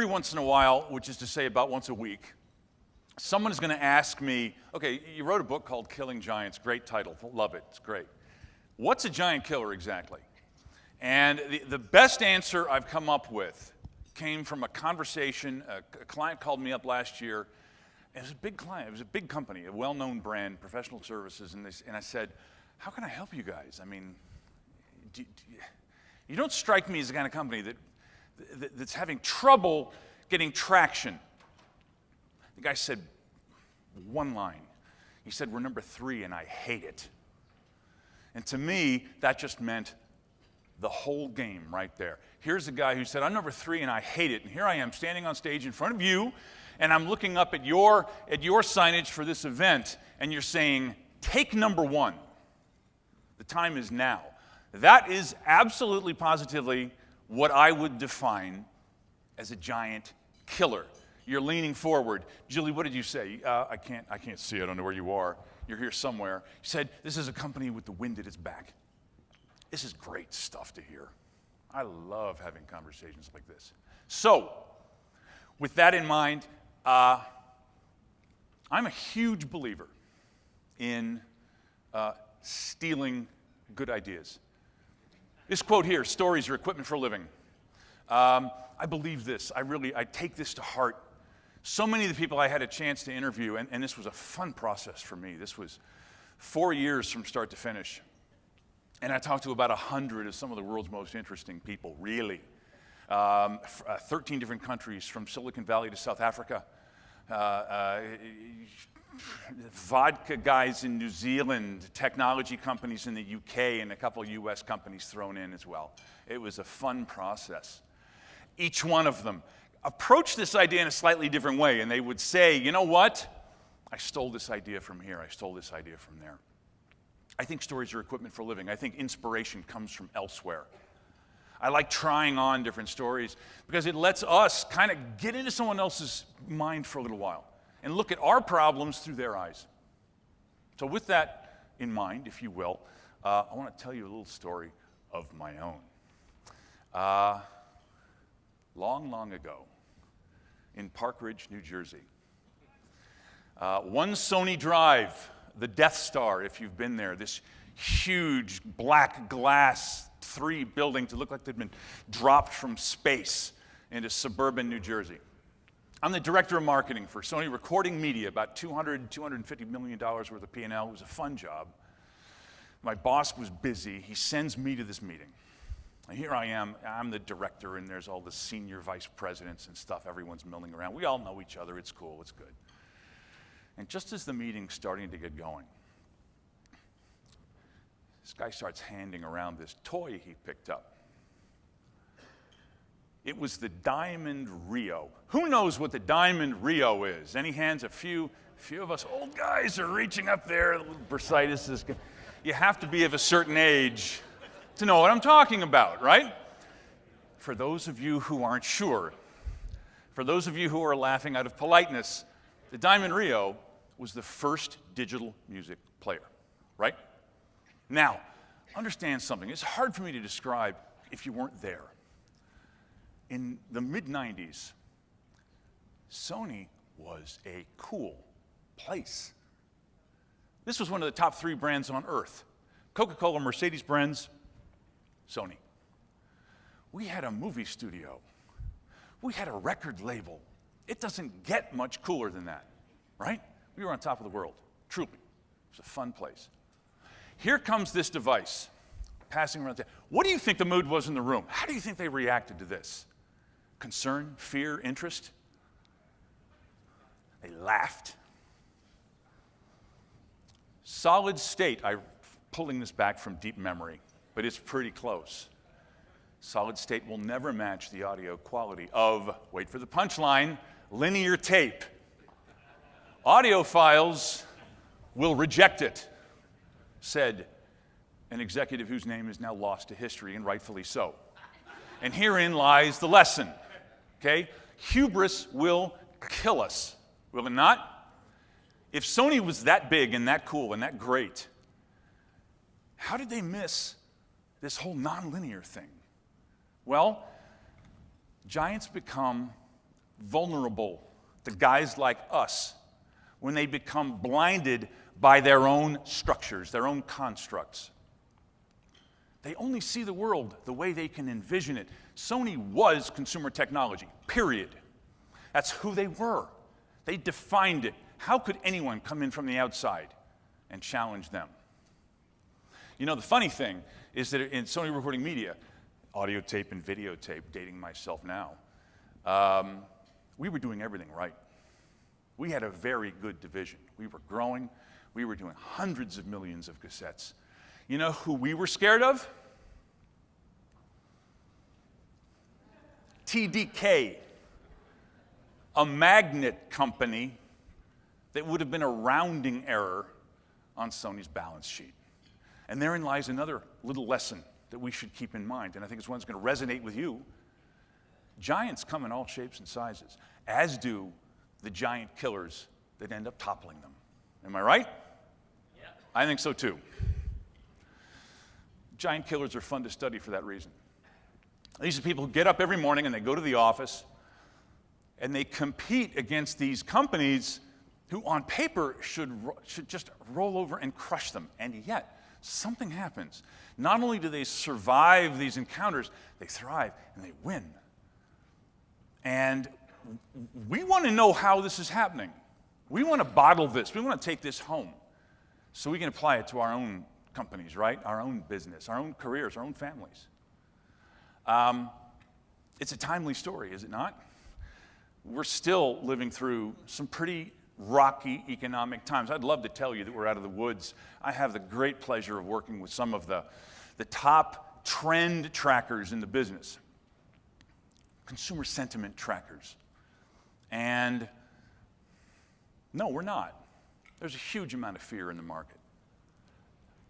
every once in a while, which is to say about once a week, someone is going to ask me, okay, you wrote a book called Killing Giants, great title, love it, it's great. What's a giant killer exactly? And the best answer I've come up with came from a conversation. A client called me up last year. It was a big client, it was a big company, a well-known brand, professional services, and I said, how can I help you guys? I mean, you don't strike me as the kind of company that's having trouble getting traction. The guy said one line. He said, we're number 3 and I hate it. And to me, that just meant the whole game right there. Here's a guy who said, I'm number 3 and I hate it. And here I am standing on stage in front of you, and I'm looking up at your signage for this event, and you're saying, take number 1. The time is now. That is absolutely positively what I would define as a giant killer. You're leaning forward. Julie, what did you say? I can't see. I don't know where you are. You're here somewhere. You said, this is a company with the wind at its back. This is great stuff to hear. I love having conversations like this. So, with that in mind, I'm a huge believer in stealing good ideas. This quote here, stories are equipment for a living. I believe this. I take this to heart. So many of the people I had a chance to interview, and this was a fun process for me. This was 4 years from start to finish. And I talked to about 100 of some of the world's most interesting people, really. 13 different countries, from Silicon Valley to South Africa. Vodka guys in New Zealand, technology companies in the UK, and a couple of US companies thrown in as well. It was a fun process. Each one of them approached this idea in a slightly different way, and they would say, you know what? I stole this idea from here, I stole this idea from there. I think stories are equipment for a living. I think inspiration comes from elsewhere. I like trying on different stories because it lets us kind of get into someone else's mind for a little while and look at our problems through their eyes. So with that in mind, if you will, I want to tell you a little story of my own. Long, long ago, in Park Ridge, New Jersey, one Sony Drive, the Death Star, if you've been there, this huge black glass 3 building to look like they'd been dropped from space into suburban New Jersey. I'm the director of marketing for Sony Recording Media, about $250 million worth of P&L. It was a fun job. My boss was busy. He sends me to this meeting. And here I am. I'm the director, and there's all the senior vice presidents and stuff. Everyone's milling around. We all know each other. It's cool. It's good. And just as the meeting's starting to get going, this guy starts handing around this toy he picked up. It was the Diamond Rio. Who knows what the Diamond Rio is? Any hands? A few of us old guys are reaching up there. Bursitis is. You have to be of a certain age to know what I'm talking about, right? For those of you who aren't sure, for those of you who are laughing out of politeness, the Diamond Rio was the first digital music player, right? Now, understand something. It's hard for me to describe if you weren't there. In the mid-90s, Sony was a cool place. This was one of the top 3 brands on earth. Coca-Cola, Mercedes-Benz, Sony. We had a movie studio. We had a record label. It doesn't get much cooler than that, right? We were on top of the world, truly. It was a fun place. Here comes this device passing around. What do you think the mood was in the room? How do you think they reacted to this? Concern, fear, interest? They laughed. Solid state, I'm pulling this back from deep memory, but it's pretty close. Solid state will never match the audio quality of, wait for the punchline, linear tape. Audiophiles will reject it, said an executive whose name is now lost to history, and rightfully so. And herein lies the lesson, okay? Hubris will kill us, will it not? If Sony was that big and that cool and that great, how did they miss this whole nonlinear thing? Well, giants become vulnerable to guys like us when they become blinded by their own structures, their own constructs. They only see the world the way they can envision it. Sony was consumer technology, period. That's who they were. They defined it. How could anyone come in from the outside and challenge them? You know, the funny thing is that in Sony Recording Media, audio tape and videotape, dating myself now, we were doing everything right. We had a very good division. We were growing. We were doing hundreds of millions of cassettes. You know who we were scared of? TDK, a magnet company that would have been a rounding error on Sony's balance sheet. And therein lies another little lesson that we should keep in mind, and I think it's one that's going to resonate with you. Giants come in all shapes and sizes, as do the giant killers that end up toppling them. Am I right? Yeah. I think so too. Giant killers are fun to study for that reason. These are people who get up every morning and they go to the office and they compete against these companies who on paper should just roll over and crush them. And yet, something happens. Not only do they survive these encounters, they thrive and they win. And we want to know how this is happening. We want to bottle this. We want to take this home so we can apply it to our own companies, right? Our own business, our own careers, our own families. It's a timely story, is it not? We're still living through some pretty rocky economic times. I'd love to tell you that we're out of the woods. I have the great pleasure of working with some of the top trend trackers in the business, consumer sentiment trackers. And no, we're not. There's a huge amount of fear in the market.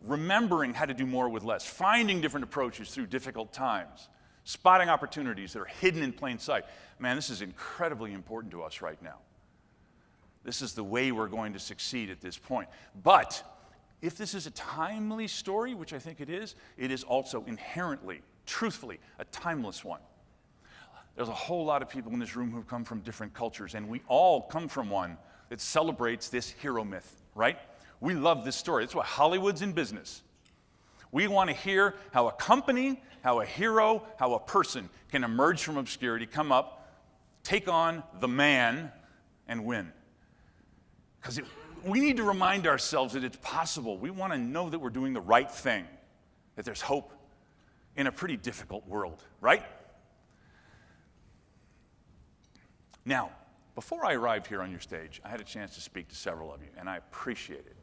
Remembering how to do more with less, finding different approaches through difficult times, spotting opportunities that are hidden in plain sight. Man, this is incredibly important to us right now. This is the way we're going to succeed at this point. But if this is a timely story, which I think it is also inherently, truthfully, a timeless one. There's a whole lot of people in this room who come from different cultures, and we all come from one that celebrates this hero myth, right? We love this story. That's why Hollywood's in business. We want to hear how a company, how a hero, how a person can emerge from obscurity, come up, take on the man, and win. Because we need to remind ourselves that it's possible. We want to know that we're doing the right thing, that there's hope in a pretty difficult world, right? Now, before I arrived here on your stage, I had a chance to speak to several of you, and I appreciate it.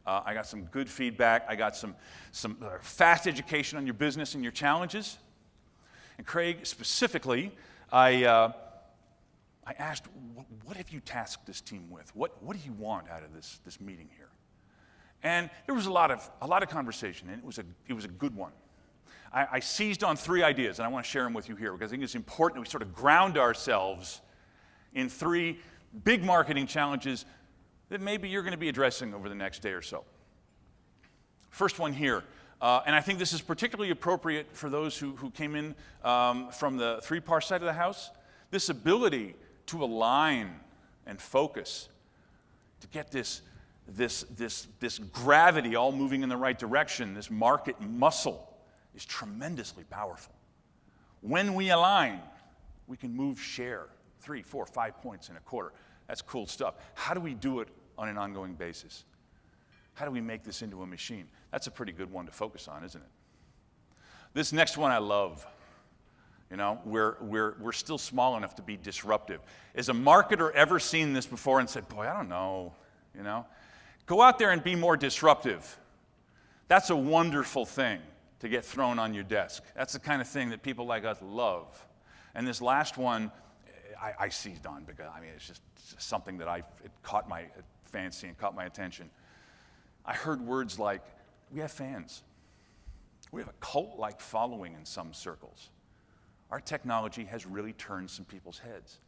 I got some good feedback. I got some fast education on your business and your challenges. And Craig, specifically, I asked, what have you tasked this team with? What do you want out of this meeting here? And there was a lot of conversation, and it was a good one. I seized on 3 ideas, and I want to share them with you here because I think it's important that we sort of ground ourselves in 3 big marketing challenges that maybe you're going to be addressing over the next day or so. First one here, and I think this is particularly appropriate for those who came in from the 3-par side of the house, this ability to align and focus, to get this gravity all moving in the right direction, this market muscle is tremendously powerful. When we align, we can move share 3, 4, 5 points in a quarter. That's cool stuff. How do we do it on an ongoing basis? How do we make this into a machine? That's a pretty good one to focus on, isn't it? This next one I love. You know, we're still small enough to be disruptive. Has a marketer ever seen this before and said, boy, I don't know, you know? Go out there and be more disruptive. That's a wonderful thing to get thrown on your desk. That's the kind of thing that people like us love. And this last one, I seized on because, I mean, it's just something that it caught my fancy and caught my attention. I heard words like, we have fans. We have a cult-like following in some circles. Our technology has really turned some people's heads.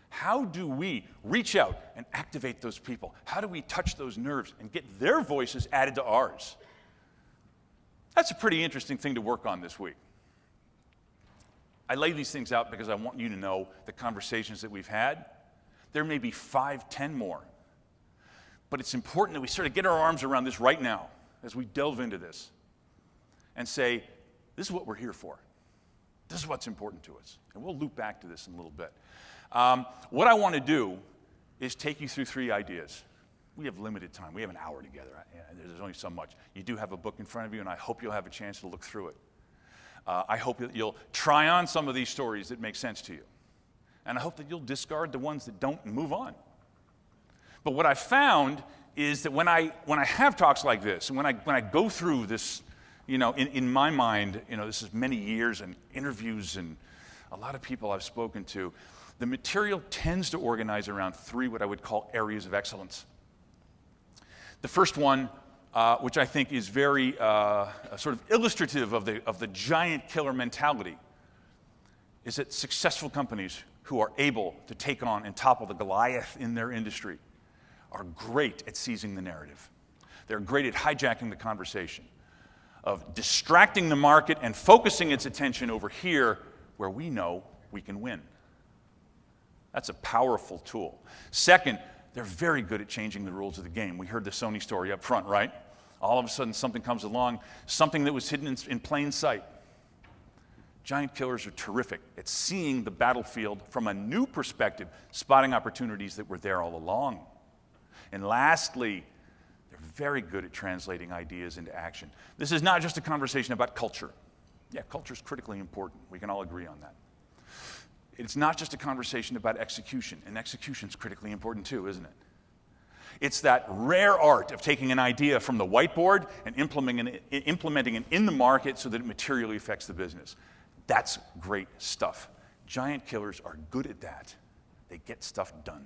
How do we reach out and activate those people? How do we touch those nerves and get their voices added to ours? That's a pretty interesting thing to work on this week. I lay these things out because I want you to know the conversations that we've had. There may be 5, 10 more. But it's important that we sort of get our arms around this right now as we delve into this and say, this is what we're here for. This is what's important to us. And we'll loop back to this in a little bit. What I want to do is take you through 3 ideas. We have limited time. We have an hour together. There's only so much. You do have a book in front of you, and I hope you'll have a chance to look through it. I hope that you'll try on some of these stories that make sense to you. And I hope that you'll discard the ones that don't and move on. But what I found is that when I have talks like this, and when I go through this, in my mind, this is many years and interviews and a lot of people I've spoken to, the material tends to organize around 3 what I would call areas of excellence. The first one, which I think is very sort of illustrative of the giant killer mentality, is that successful companies who are able to take on and topple the Goliath in their industry are great at seizing the narrative. They're great at hijacking the conversation, of distracting the market and focusing its attention over here where we know we can win. That's a powerful tool. Second, they're very good at changing the rules of the game. We heard the Sony story up front, right? All of a sudden something comes along, something that was hidden in plain sight. Giant killers are terrific at seeing the battlefield from a new perspective, spotting opportunities that were there all along. And lastly, they're very good at translating ideas into action. This is not just a conversation about culture. Yeah, culture is critically important. We can all agree on that. It's not just a conversation about execution, and execution is critically important too, isn't it? It's that rare art of taking an idea from the whiteboard and implementing it in the market so that it materially affects the business. That's great stuff. Giant killers are good at that. They get stuff done.